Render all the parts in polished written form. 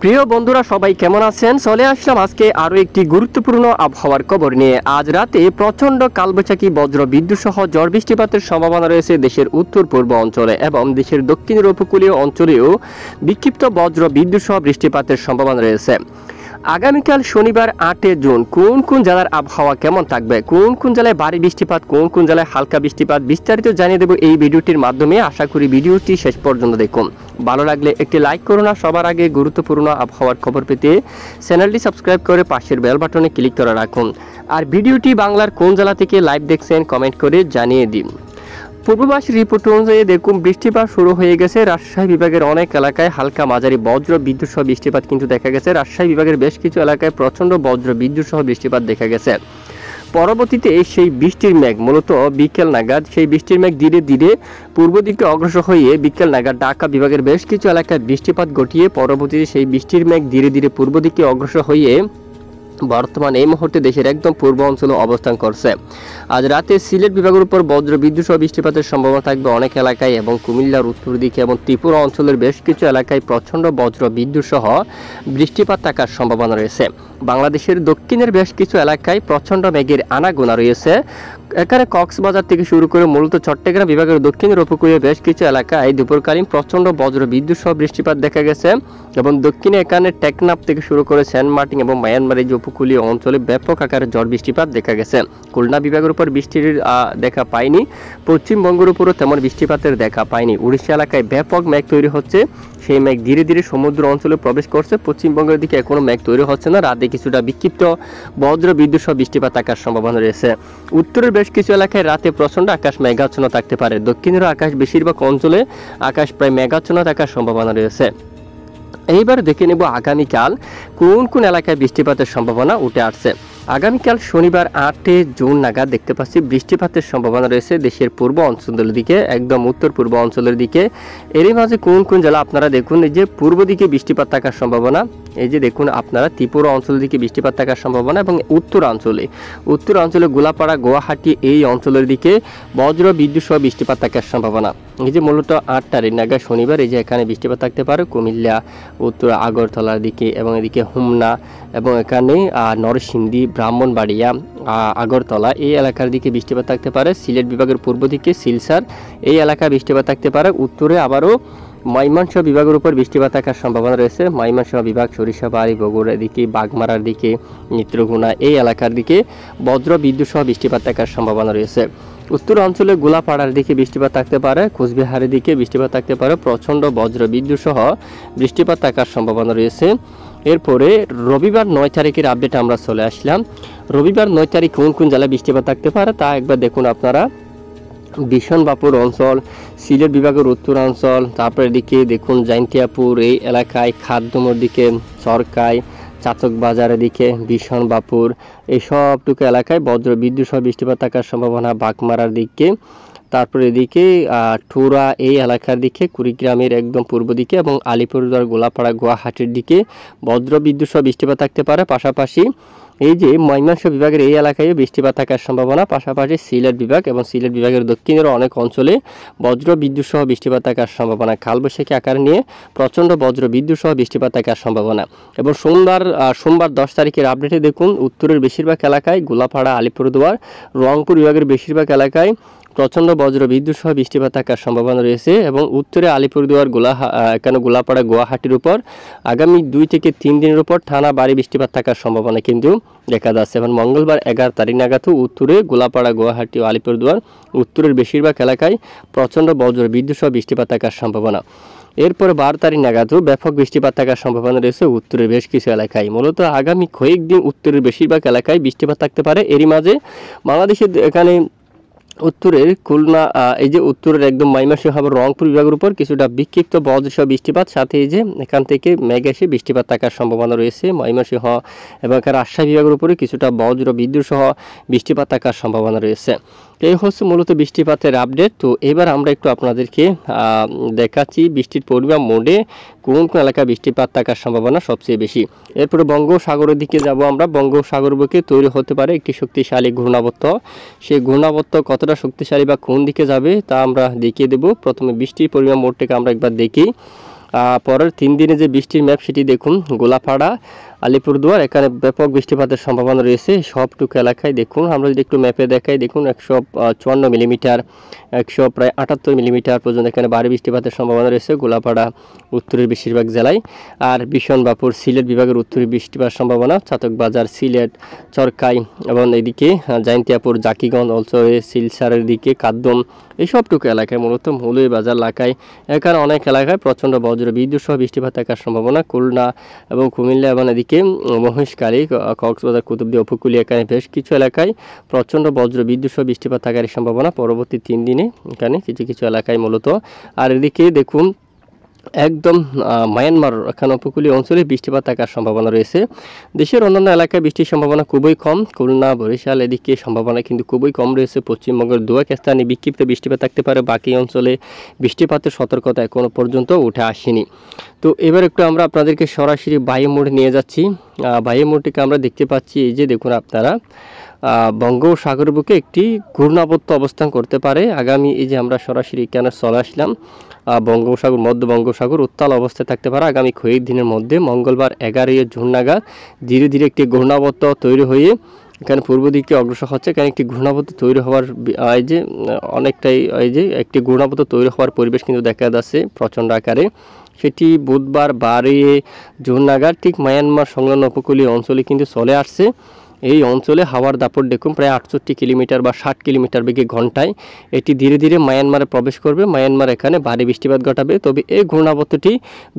প্রিয় বন্ধুরা সবাই কেমন আছেন? চলে আসলাম আজকে আরো একটি গুরুত্বপূর্ণ আবহাওয়ার খবর নিয়ে। আজ রাতে প্রচন্ড কালবৈশাখী বজ্র বিদ্যুৎ সহ ঝড় বৃষ্টিপাতের সম্ভাবনা রয়েছে দেশের উত্তর পূর্ব অঞ্চলে এবং দেশের দক্ষিণের উপকূলীয় অঞ্চলেও বিক্ষিপ্ত বজ্র বিদ্যুৎ সহ বৃষ্টিপাতের সম্ভাবনা রয়েছে। আগামীকাল শনিবার 8 জুন কোন কোন জেলার আবহাওয়া কেমন থাকবে, কোন কোন জেলায় ভারী বৃষ্টিপাত, কোন কোন জেলায় হালকা বৃষ্টিপাত, বিস্তারিত জানিয়ে দেব এই ভিডিওটির মাধ্যমে। আশা করি ভিডিওটি শেষ পর্যন্ত দেখুন। ভালো লাগলে একটি লাইক করুন আর সবার আগে গুরুত্বপূর্ণ আবহাওয়ার খবর পেতে চ্যানেলটি সাবস্ক্রাইব করে পাশের বেল বাটনে ক্লিক করে রাখুন। আর ভিডিওটি বাংলার কোন জেলা থেকে লাইভ দেখছেন কমেন্ট করে জানিয়ে দিন। পূর্বাভাস রিপোর্ট অনুযায়ী দেখুন বৃষ্টিপাত শুরু হয়ে গেছে। রাজশাহী বিভাগের অনেক এলাকায় হালকা মাঝারি বজ্র বিদ্যুৎ সহ বৃষ্টিপাত কিন্তু দেখা গেছে। রাজশাহী বিভাগের বেশ কিছু এলাকায় প্রচণ্ড বজ্র বিদ্যুৎ সহ বৃষ্টিপাত দেখা গেছে। পরবর্তীতে সেই বৃষ্টির মেঘ মূলত বিকেল নাগাদ সেই বৃষ্টির মেঘ ধীরে ধীরে পূর্ব দিকে অগ্রসর হয়ে বিকেল নাগাদ ঢাকা বিভাগের বেশ কিছু এলাকায় বৃষ্টিপাত ঘটিয়ে পরবর্তীতে সেই বৃষ্টির মেঘ ধীরে ধীরে পূর্ব দিকে অগ্রসর হয়ে বর্তমান এই মুহূর্তে দেশের একদম পূর্ব অঞ্চলে অবস্থান করছে। আজ রাতে সিলেট বিভাগের উপর বজ্র বিদ্যুৎ সহ বৃষ্টিপাতের সম্ভাবনা থাকবে অনেক এলাকায় এবং কুমিল্লার উত্তর দিকে এবং ত্রিপুরা অঞ্চলের বেশ কিছু এলাকায় প্রচণ্ড বজ্র বিদ্যুৎ সহ বৃষ্টিপাত থাকার সম্ভাবনা রয়েছে। বাংলাদেশের দক্ষিণের বেশ কিছু এলাকায় প্রচণ্ড মেঘের আনাগোনা রয়েছে। এখানে কক্সবাজার থেকে শুরু করে মূলত চট্টগ্রাম বিভাগের দক্ষিণের উপকূলীয় বেশ কিছু এলাকায় দুপুরকালীন প্রচণ্ড বজ্র বিদ্যুৎ সহ বৃষ্টিপাত দেখা গেছে এবং দক্ষিণে এখানে টেকনাফ থেকে শুরু করে সেন্ট মার্টিন এবং মায়ানমারের যে উপকূলীয় অঞ্চলে ব্যাপক আকারে ঝড় বৃষ্টিপাত দেখা গেছে। খুলনা বিভাগের উপর বৃষ্টির দেখা পায়নি, পশ্চিমবঙ্গের উপরও তেমন বৃষ্টিপাতের দেখা পায়নি। উড়িষ্যা এলাকায় ব্যাপক মেঘ তৈরি হচ্ছে, সেই মেঘ ধীরে ধীরে সমুদ্র অঞ্চলে প্রবেশ করছে। পশ্চিমবঙ্গের দিকে এখনো মেঘ তৈরি হচ্ছে না, রাতে কিছুটা বিক্ষিপ্ত বজ্র বিদ্যুৎ সহ বৃষ্টিপাত থাকার সম্ভাবনা রয়েছে। উত্তরের বেশ কিছু এলাকায় রাতে প্রচণ্ড আকাশ মেঘাচ্ছন্ন থাকতে পারে। দক্ষিণের আকাশ বেশিরভাগ অঞ্চলে আকাশ প্রায় মেঘাচ্ছন্ন থাকার সম্ভাবনা রয়েছে। এইবার দেখে নেব আগামীকাল কোন কোন এলাকায় বৃষ্টিপাতের সম্ভাবনা উঠে আসছে। আগামীকাল শনিবার 8 জুন নাগাদ দেখতে পাচ্ছি বৃষ্টিপাতের সম্ভাবনা রয়েছে দেশের পূর্ব অঞ্চলের দিকে, একদম উত্তর পূর্ব অঞ্চলের দিকে। এরই মাঝে কোন কোন জেলা আপনারা দেখুন, এই যে পূর্ব দিকে বৃষ্টিপাত থাকার সম্ভাবনা, এই যে দেখুন আপনারা ত্রিপুরা অঞ্চলের দিকে বৃষ্টিপাত থাকার সম্ভাবনা এবং উত্তরাঞ্চলে গোলাপাড়া গুয়াহাটি এই অঞ্চলের দিকে বজ্র বিদ্যুৎ সহ বৃষ্টিপাত থাকার সম্ভাবনা। এই যে মূলত 8 তারিখ নাগাদ শনিবার এই যে এখানে বৃষ্টিপাত থাকতে পারে কুমিল্লা, উত্তর আগরতলার দিকে এবং এদিকে হুমনা এবং এখানে নরসিংদী, ব্রাহ্মণবাড়িয়া, আগরতলা এই এলাকার দিকে বৃষ্টিপাত থাকতে পারে। সিলেট বিভাগের পূর্ব দিকে সিলসার এই এলাকায় বৃষ্টিপাত থাকতে পারে। উত্তরে আবারও ময়মনসিংহ বিভাগের উপর বৃষ্টিপাত থাকার সম্ভাবনা রয়েছে। ময়মনসিংহ বিভাগ, সরিষাবাড়ি, বগুড়ার দিকে, বাগমারার দিকে, নেত্রকোনা এই এলাকার দিকে বজ্র বিদ্যুৎ সহ বৃষ্টিপাত থাকার সম্ভাবনা রয়েছে। উত্তর অঞ্চলে গোলাপাড়ার দিকে বৃষ্টিপাত থাকতে পারে, কোচবিহারের দিকে বৃষ্টিপাত থাকতে পারে, প্রচণ্ড বজ্র বিদ্যুৎ সহ বৃষ্টিপাত থাকার সম্ভাবনা রয়েছে। এরপরে রবিবার 9 তারিখের আপডেট আমরা চলে আসলাম। রবিবার 9 তারিখ কোন কোন জেলায় বৃষ্টিপাত থাকতে পারে তা একবার দেখুন আপনারা। বিশনবাপুর অঞ্চল, সিলেট বিভাগের উত্তরাঞ্চল, তারপরে এদিকে দেখুন জাইন্তিয়াপুর এই এলাকায়, খাদ্যমোর দিকে, সরকাই, চাতক বাজারের দিকে, বিশনবাপুর এই সবটুকু এলাকায় বজ্র বিদ্যুৎ সহ বৃষ্টিপাত থাকার সম্ভাবনা। বাগমারার দিকে, তারপরে এদিকে ঠোরা এই এলাকার দিকে, কুড়িগ্রামের একদম পূর্ব দিকে এবং আলিপুরদুয়ার, গোলাপাড়া, গুয়াহাটির দিকে বজ্র বিদ্যুৎ সহ বৃষ্টিপাত থাকতে পারে। পাশাপাশি এই যে ময়মনসিংহ বিভাগের এই এলাকায় বৃষ্টিপাত থাকার সম্ভাবনা। পাশাপাশি সিলেট বিভাগ এবং সিলেট বিভাগের দক্ষিণের অনেক অঞ্চলে বজ্র বিদ্যুৎ সহ বৃষ্টিপাত থাকার সম্ভাবনা। কালবৈশাখী আকার নিয়ে প্রচণ্ড বজ্র বিদ্যুৎ সহ বৃষ্টিপাত থাকার সম্ভাবনা। এবং সোমবার 10 তারিখের আপডেটে দেখুন উত্তরের বেশিরভাগ এলাকায়, গোলাপাড়া, আলিপুরদুয়ার, রংপুর বিভাগের বেশিরভাগ এলাকায় প্রচণ্ড বজ্র বিদ্যুৎ সহ বৃষ্টিপাত থাকার সম্ভাবনা রয়েছে এবং উত্তরে আলিপুরদুয়ার, এখানে গোলাপাড়া, গুয়াহাটির উপর আগামী 2 থেকে 3 দিনের উপর টানা ভারী বৃষ্টিপাত থাকার সম্ভাবনা কিন্তু দেখা যাচ্ছে। এবং মঙ্গলবার 11 তারিখ নাগাদ উত্তরে গোলাপাড়া, গুয়াহাটি ও আলিপুরদুয়ার উত্তরের বেশিরভাগ এলাকায় প্রচণ্ড বজ্র বিদ্যুৎ সহ বৃষ্টিপাত থাকার সম্ভাবনা। এরপরে 12 তারিখ নাগাদ ব্যাপক বৃষ্টিপাত থাকার সম্ভাবনা রয়েছে উত্তরের বেশ কিছু এলাকায়। মূলত আগামী কয়েকদিন উত্তরের বেশিরভাগ এলাকায় বৃষ্টিপাত থাকতে পারে। এরই মাঝে বাংলাদেশের এখানে উত্তরের খুলনা, এই যে উত্তরের একদম ময়মনসিংহ রংপুর বিভাগের উপর কিছুটা বিক্ষিপ্ত বজ্র সহ বৃষ্টিপাত, সাথে এই যে এখান থেকে মেঘ এসে বৃষ্টিপাত থাকার সম্ভাবনা রয়েছে। ময়মনসিংহ এবং রাজশাহী বিভাগের উপরে কিছুটা বজ্র বিদ্যুৎ সহ বৃষ্টিপাত থাকার সম্ভাবনা রয়েছে। এই হচ্ছে মূলত বৃষ্টিপাতের আপডেট। তো এবার আমরা একটু আপনাদেরকে দেখাচ্ছি বৃষ্টির পরিমাণ মোডে কোন কোন এলাকায় বৃষ্টিপাত থাকার সম্ভাবনা সবচেয়ে বেশি। এরপরে বঙ্গোপসাগরের দিকে যাব আমরা। বঙ্গোপসাগর বুকে তৈরি হতে পারে একটি শক্তিশালী ঘূর্ণাবর্ত। সেই ঘূর্ণাবর্ত কতটা শক্তিশালী বা কোন দিকে যাবে তা আমরা দেখিয়ে দেব। প্রথমে বৃষ্টির পরিমাণ মোডটাকে আমরা একবার দেখি। পরের 3 দিনে যে বৃষ্টির ম্যাপ সেটি দেখুন। গোলাপাড়া, আলিপুরদুয়ার এখানে ব্যাপক বৃষ্টিপাতের সম্ভাবনা রয়েছে সবটুকু এলাকায়। দেখুন আমরা যদি একটু ম্যাপে দেখাই, দেখুন 154 মিলিমিটার, 178 মিলিমিটার পর্যন্ত এখানে ভারী বৃষ্টিপাতের সম্ভাবনা রয়েছে গোলাপাড়া উত্তরের বেশিরভাগ জেলায়। আর বিশনবাপুর সিলেট বিভাগের উত্তরে বৃষ্টিপাত সম্ভাবনা, চাতকবাজার, সিলেট, চরকাই এবং এদিকে জাইন্তিয়াপুর, জাকিগঞ্জ অঞ্চলে, শিলসারের দিকে কাদ্দম এই সবটুকু এলাকায়, মূলত মৌলভীবাজার এলাকায় এখানে অনেক এলাকায় প্রচণ্ড বজ্র বিদ্যুৎ সহ বৃষ্টিপাত থাকার সম্ভাবনা। খুলনা এবং কুমিল্লা এবং এদিকে মহেশখালী, কক্সবাজার, কুতুবদিয়া উপকূলীয় এখানে বেশ কিছু এলাকায় প্রচণ্ড বজ্র বিদ্যুৎ সহ বৃষ্টিপাত থাকার সম্ভাবনা পরবর্তী 3 দিনে এখানে কিছু কিছু এলাকায় মূলত। আর এদিকে দেখুন একদম মায়ানমার এখানে উপকূলীয় অঞ্চলে বৃষ্টিপাত থাকার সম্ভাবনা রয়েছে। দেশের অন্যান্য এলাকায় বৃষ্টির সম্ভাবনা খুবই কম। খুলনা, বরিশাল এদিকে সম্ভাবনা কিন্তু খুবই কম রয়েছে। পশ্চিমবঙ্গের দু এক স্থানে বিক্ষিপ্ত বৃষ্টিপাত থাকতে পারে, বাকি অঞ্চলে বৃষ্টিপাতের সতর্কতা এখনও পর্যন্ত উঠে আসেনি। তো এবার একটু আমরা আপনাদেরকে সরাসরি বায়ু মোড়ে নিয়ে যাচ্ছি। বায়ু মোড়টিকে আমরা দেখতে পাচ্ছি, এই যে দেখুন আপনারা বঙ্গোপসাগরের বুকে একটি ঘূর্ণাবর্ত অবস্থান করতে পারে আগামী, এই যে আমরা সরাসরি এখানে চলে আসলাম। বঙ্গোপসাগর, মধ্য বঙ্গোপসাগর উত্তাল অবস্থায় থাকতে পারে আগামী কয়েকদিনের মধ্যে। মঙ্গলবার 11 জুন নাগাদ ধীরে ধীরে একটি ঘূর্ণাবর্ত তৈরি হয়ে এখানে পূর্ব দিকে অগ্রসর হচ্ছে। এখানে একটি ঘূর্ণাবর্ত তৈরি হওয়ার এই যে অনেকটাই এই যে একটি ঘূর্ণাবর্ত তৈরি হওয়ার পরিবেশ কিন্তু দেখা যাচ্ছে প্রচণ্ড আকারে। সেটি বুধবার 12 জুন নাগাদ ঠিক মায়ানমার সংলগ্ন উপকূলীয় অঞ্চলে কিন্তু চলে আসছে। এই অঞ্চলে হাওয়ার দাপট দেখুন প্রায় 68 কিলোমিটার বা 60 কিলোমিটার বেগে ঘন্টায়। এটি ধীরে ধীরে মায়ানমারে প্রবেশ করবে। মায়ানমার এখানে ভারী বৃষ্টিপাত ঘটাবে। তবে এই ঘূর্ণাবর্তটি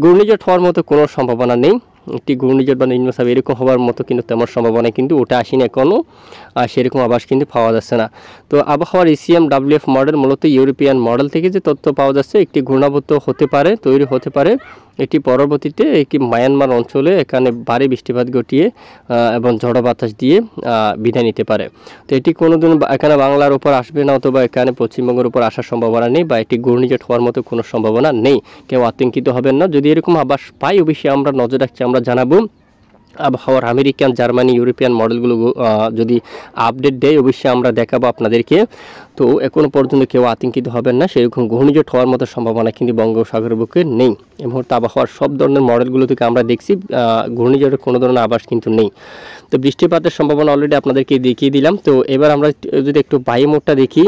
ঘূর্ণিঝড় হওয়ার মতো কোনো সম্ভাবনা নেই। একটি ঘূর্ণিঝড় বা নিম্নচাপ এরকম হওয়ার মতো কিন্তু তেমন সম্ভাবনা কিন্তু ওটা আসেনি এখনও, আর সেরকম আভাস কিন্তু পাওয়া যাচ্ছে না। তো আবহাওয়ার ECMWF মডেল মূলত ইউরোপিয়ান মডেল থেকে যে তথ্য পাওয়া যাচ্ছে, একটি ঘূর্ণাবর্ত হতে পারে, তৈরি হতে পারে। এটি পরবর্তীতে একটি মায়ানমার অঞ্চলে এখানে ভারী বৃষ্টিপাত ঘটিয়ে এবং ঝড়ো বাতাস দিয়ে বিদায় নিতে পারে। তো এটি কোনোদিন এখানে বাংলার উপর আসবে না, অথবা এখানে পশ্চিমবঙ্গের উপর আসার সম্ভাবনা নেই, বা এটি ঘূর্ণিঝড় হওয়ার মতো কোনো সম্ভাবনা নেই। কেউ আতঙ্কিত হবেন না। যদি এরকম আভাস পাই অবশ্যই আমরা নজর রাখছি, আমরা জানাবো। আবহাওয়ার আমেরিকান, জার্মানি, ইউরোপিয়ান মডেলগুলো যদি আপডেট দেয় অবশ্যই আমরা দেখাবো আপনাদেরকে। তো এখনও পর্যন্ত কেউ আতঙ্কিত হবেন না, সেরকম ঘূর্ণিঝড় হওয়ার মতো সম্ভাবনা কিন্তু বঙ্গোপসাগরের বুকে নেই। এই মুহূর্তে আবহাওয়ার সব ধরনের মডেলগুলো থেকে আমরা দেখছি ঘূর্ণিঝড়ের কোনো ধরনের আভাস কিন্তু নেই। তো বৃষ্টিপাতের সম্ভাবনা অলরেডি আপনাদেরকে দেখিয়ে দিলাম। তো এবার আমরা যদি একটু বায়ু মোড়টা দেখি,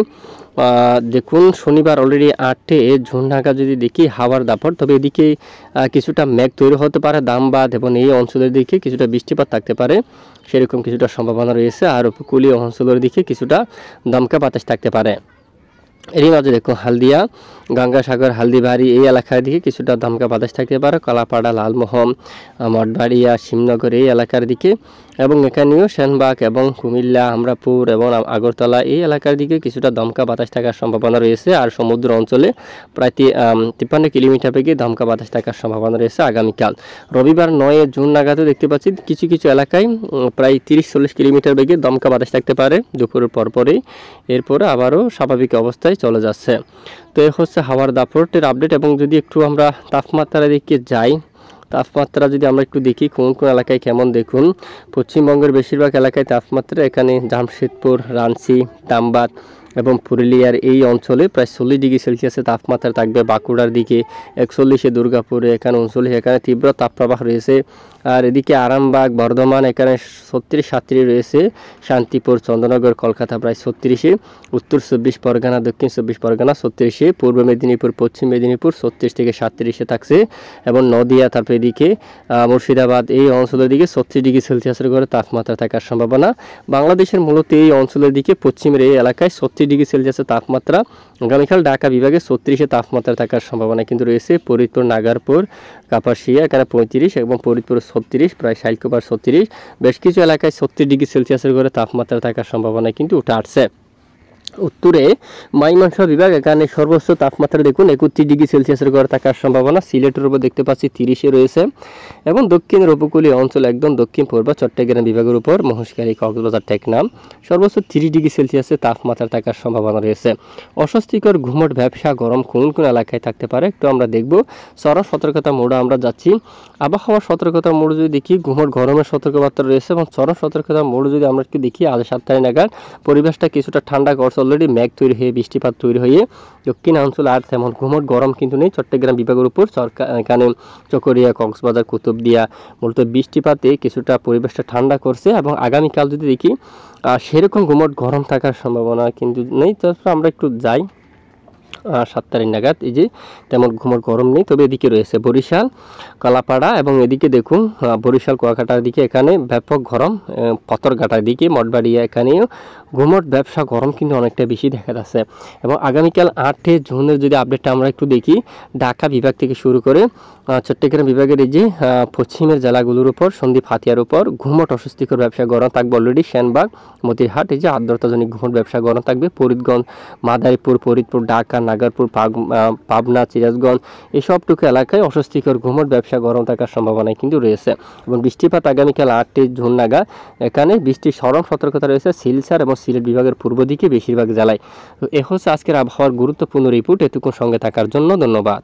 দেখুন শনিবার অলরেডি 8 জুন নাগাদ যদি দেখি হাওয়ার দাপট, তবে এদিকে কিছুটা মেঘ তৈরি হতে পারে ধামবাদ এবং এই অঞ্চলের দিকে কিছুটা বৃষ্টিপাত থাকতে পারে, সেরকম কিছুটা সম্ভাবনা রয়েছে। আর উপকূলীয় অঞ্চলের দিকে কিছুটা দমকা বাতাস থাকতে পারে। এরই মাঝে দেখুন হালদিয়া, গঙ্গাসাগর, হালদিবাড়ি এই এলাকার দিকে কিছুটা দমকা বাতাস থাকতে পারে। কলাপাড়া, লালমোহন, মঠবাড়িয়া, শিবনগর এই এলাকার দিকে, এবং এখানেও সেনবাগ এবং কুমিল্লা, আমরাপুর এবং আগরতলা এই এলাকার দিকে কিছুটা দমকা বাতাস থাকার সম্ভাবনা রয়েছে। আর সমুদ্র অঞ্চলে প্রায় 53 কিলোমিটার বেগে দমকা বাতাস থাকার সম্ভাবনা রয়েছে আগামীকাল রবিবার 9 জুন নাগাদও দেখতে পাচ্ছি কিছু কিছু এলাকায় প্রায় 30-40 কিলোমিটার বেগে দমকা বাতাস থাকতে পারে দুপুরের পরপরই। এরপরে আবারও স্বাভাবিক অবস্থায় চলে যাচ্ছে। তো এই হচ্ছে হাওয়ার দাপটের আপডেট। এবং যদি একটু আমরা তাপমাত্রার দিকে যাই, তাপমাত্রা যদি আমরা একটু দেখি কোন কোন এলাকায় কেমন, দেখুন পশ্চিমবঙ্গের বেশিরভাগ এলাকায় তাপমাত্রা এখানে জামশেদপুর, রাঞ্চি, ধামবাদ এবং পুরুলিয়ার এই অঞ্চলে প্রায় 40 ডিগ্রি সেলসিয়াসের তাপমাত্রা থাকবে। বাঁকুড়ার দিকে 41, দুর্গাপুরে এখানে 39, এখানে তীব্র তাপপ্রবাহ রয়েছে। আর এদিকে আরামবাগ, বর্ধমান এখানে 36-37 রয়েছে। শান্তিপুর, চন্দ্রনগর, কলকাতা প্রায় 36, উত্তর 24 পরগনা, দক্ষিণ 24 পরগনা 36, পূর্ব মেদিনীপুর, পশ্চিম মেদিনীপুর 36 থেকে 37 থাকছে। এবং নদিয়া, তারপরে এদিকে মুর্শিদাবাদ এই অঞ্চলের দিকে 36 ডিগ্রি সেলসিয়াসের করে তাপমাত্রা থাকার সম্ভাবনা। বাংলাদেশের মূলত এই অঞ্চলের দিকে পশ্চিমের এই এলাকায় 36 ডিগ্রি সেলসিয়াসের তাপমাত্রা। আগামীকাল ঢাকা বিভাগে 36 তাপমাত্রা থাকার সম্ভাবনা কিন্তু রয়েছে। ফরিদপুর, নাগারপুর, কাপাসিয়া এখানে 35 এবং ফরিদপুর 36, প্রায় শাইলকুপার 36, বেশ কিছু এলাকায় 36 ডিগ্রি সেলসিয়াসের করে তাপমাত্রা থাকার সম্ভাবনা কিন্তু উঠে আসছে। উত্তরে ময়মনসিংহ বিভাগ এখানে সর্বোচ্চ তাপমাত্রা দেখুন 31 ডিগ্রি সেলসিয়াসের ঘরে থাকার সম্ভাবনা। সিলেটের উপর দেখতে পাচ্ছি 30 রয়েছে। এবং দক্ষিণের উপকূলীয় অঞ্চল একদম দক্ষিণ পূর্ব চট্টগ্রাম বিভাগের উপর মহেশখালী, কক্সবাজার, টেকনাফ সর্বোচ্চ 30 ডিগ্রি সেলসিয়াসের তাপমাত্রা থাকার সম্ভাবনা রয়েছে। অস্বস্তিকর ঘুমট, ব্যবসা, গরম কোন কোন এলাকায় থাকতে পারে একটু আমরা দেখব। চরম সতর্কতা মোডে আমরা যাচ্ছি। আবহাওয়ার সতর্কতা মোড যদি দেখি, ঘুমট গরমের সতর্কবার্তা রয়েছে এবং চরম সতর্কতা মোড যদি আমরা একটু দেখি, আজ 7 তারিখ নাগাদ পরিবেশটা কিছুটা ঠান্ডা করছে। অলরেডি মেঘ তৈরি হয়ে বৃষ্টিপাত তৈরি হয়ে দক্ষিণাঞ্চল আর তেমন ঘুমট গরম কিন্তু নেই। চট্টগ্রাম বিভাগের উপর এখানে চকরিয়া, কক্সবাজার, কুতুবদিয়া মূলত বৃষ্টিপাতে কিছুটা পরিবেশটা ঠান্ডা করছে এবং আগামীকাল যদি দেখি সেরকম ঘুমট গরম থাকার সম্ভাবনা কিন্তু নেই। তারপর আমরা একটু যাই 7 তারিখ নাগাদ, এই যে তেমন ঘুমট গরম নেই। তবে এদিকে রয়েছে বরিশাল, কলাপাড়া এবং এদিকে দেখুন বরিশাল কুয়াকাটার দিকে এখানে ব্যাপক গরম, পতরঘাটার দিকে মঠবাড়িয়া এখানেও ঘুমট ব্যবসা গরম কিন্তু অনেকটা বেশি দেখা যাচ্ছে। এবং আগামীকাল 8 জুনের যদি আপডেটটা আমরা একটু দেখি, ঢাকা বিভাগ থেকে শুরু করে চট্টগ্রাম বিভাগের এই যে পশ্চিমের জেলাগুলোর উপর, সন্দ্বীপ, হাতিয়ার উপর ঘুমট অস্বস্তিকর ব্যবসা গরম থাকবে। অলরেডি সেনবাগ, মতিরহাট এই যে আর্দ্রতাজনিক ঘুমট ব্যবসা গরম থাকবে। ফরিদগঞ্জ, মাদারীপুর, ফরিদপুর, ঢাকা, নাগারপুর, পাবনা, সিরাজগঞ্জ এইসবটুকু এলাকায় অস্বস্তিকর ঘুমট ব্যবসা গরম থাকার সম্ভাবনা কিন্তু রয়েছে। এবং বৃষ্টিপাত আগামীকাল 8 জুন নাগাদ এখানে বৃষ্টির চরম সতর্কতা রয়েছে সিলসার এবং সিলেট বিভাগের পূর্ব দিকে বেশিরভাগ জেলায়। তো এ হচ্ছে আজকের আবহাওয়ার গুরুত্বপূর্ণ রিপোর্ট। এতক্ষণ সঙ্গে থাকার জন্য ধন্যবাদ।